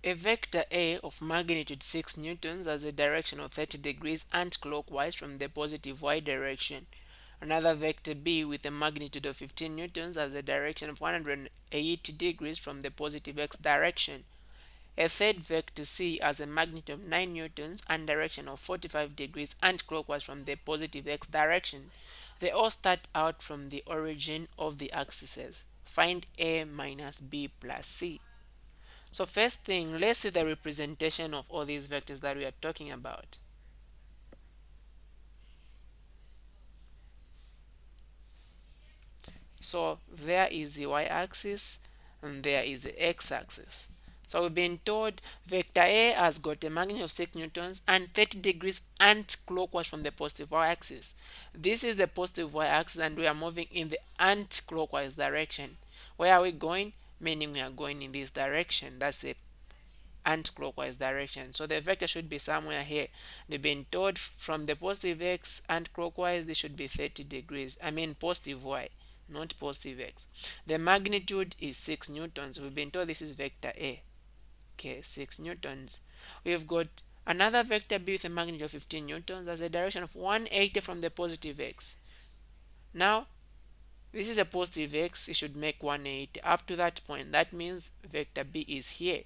A vector A of magnitude 6 newtons has a direction of 30 degrees anticlockwise from the positive y direction. Another vector B with a magnitude of 15 newtons has a direction of 180 degrees from the positive x direction. A third vector C has a magnitude of 9 newtons and direction of 45 degrees anticlockwise from the positive x direction. They all start out from the origin of the axes. Find A minus B plus C. So first thing, let's see the representation of all these vectors that we are talking about. So there is the y-axis and there is the x-axis. So we've been told vector A has got a magnitude of 6 newtons and 30 degrees anti-clockwise from the positive y-axis. This is the positive y-axis and we are moving in the anti-clockwise direction. Where are we going? Meaning we are going in this direction. That's the anti-clockwise direction. So the vector should be somewhere here. They've been told from the positive x anti-clockwise, this should be 30 degrees. I mean positive y, not positive x. The magnitude is 6 newtons. We've been told this is vector A. Okay, 6 newtons. We've got another vector B with a magnitude of 15 newtons as a direction of 180 from the positive x. Now, this is a positive x, it should make 180 up to that point. That means vector B is here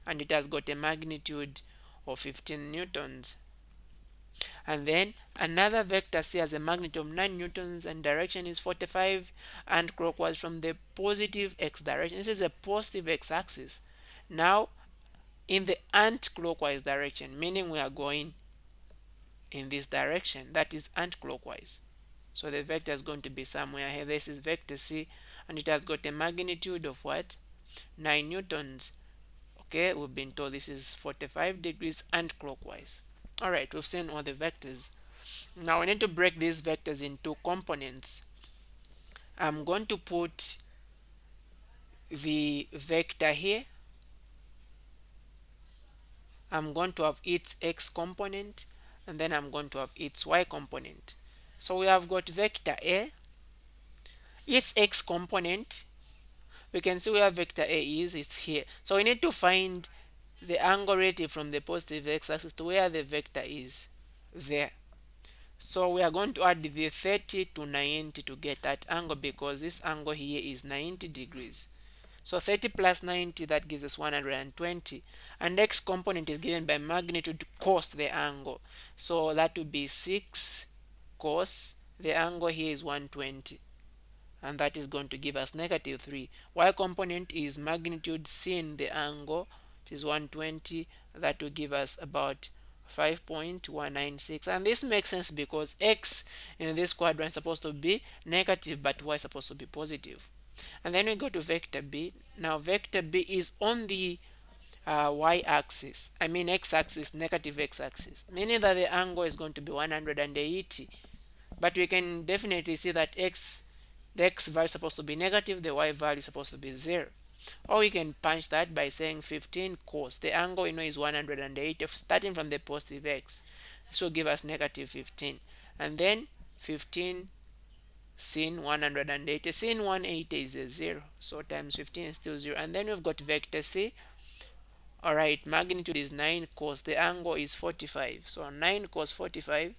and it has got a magnitude of 15 newtons. And then another vector C has a magnitude of 9 newtons and direction is 45 and clockwise from the positive x direction. This is a positive x-axis. Now in the anti-clockwise direction, meaning we are going in this direction, that is anti-clockwise. So the vector is going to be somewhere here. This is vector C and it has got a magnitude of what? 9 newtons. Okay, we've been told this is 45 degrees anti-clockwise. All right, we've seen all the vectors. Now we need to break these vectors into components. I'm going to put the vector here. I'm going to have its x component and then I'm going to have its y component. So we have got vector A, its x component. We can see where vector A is, it's here. So we need to find the angle relative from the positive x-axis to where the vector is, there. So we are going to add the 30 to 90 to get that angle because this angle here is 90 degrees. So 30 plus 90, that gives us 120. And x component is given by magnitude cos the angle. So that would be 6 cos, the angle here is 120. And that is going to give us negative 3. Y component is magnitude sin the angle, it is 120. That will give us about 5.196. And this makes sense because x in this quadrant is supposed to be negative but y is supposed to be positive. And then we go to vector B. Now vector B is on the y-axis, I mean x-axis, negative x-axis, meaning that the angle is going to be 180. But we can definitely see that the x value is supposed to be negative, the y value is supposed to be 0. Or we can punch that by saying 15 cos. The angle you know is 180 starting from the positive x. This will give us negative 15. And then 15 sin 180. Sin 180 is a 0. So times 15 is still 0. And then we've got vector C. Alright, magnitude is 9 cos. The angle is 45. So 9 cos 45,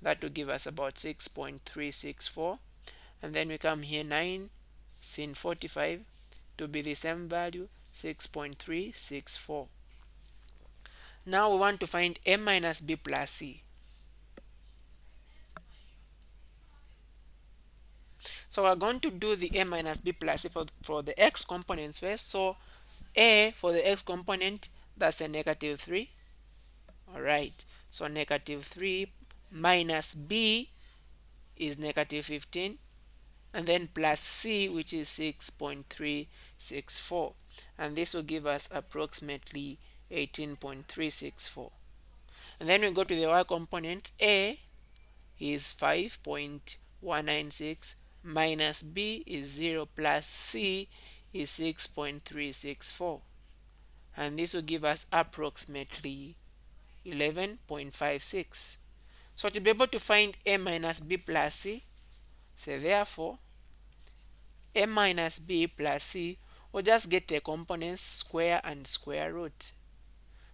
that will give us about 6.364. And then we come here 9 sin 45 to be the same value, 6.364. Now we want to find a minus b plus c. So we're going to do the a minus b plus c for the x components first. So a for the x component, that's a negative 3. Alright, so negative 3 minus b is negative 15. And then plus c, which is 6.364, and this will give us approximately 18.364. And then we go to the y component. A is 5.196 minus b is 0 plus c is 6.364, and this will give us approximately 11.56. So to be able to find a minus b plus c, so therefore a minus b plus c We'll just get the components, square and square root.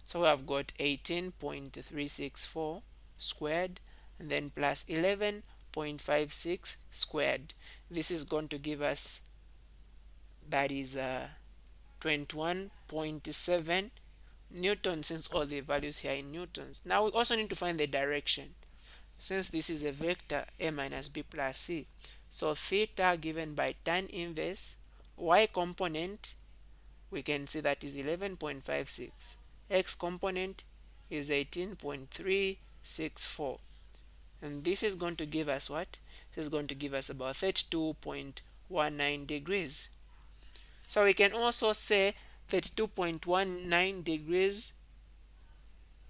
So we have got 18.364 squared and then plus 11.56 squared. This is going to give us, that is 21.7 newtons, since all the values here in newtons. Now we also need to find the direction, since this is a vector a minus b plus c. So theta given by tan inverse y component, we can see that is 11.56. X component is 18.364. And this is going to give us what? This is going to give us about 32.19 degrees. So we can also say 32.19 degrees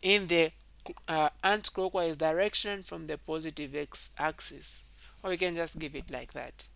in the anti-clockwise direction from the positive x-axis. Or we can just give it like that.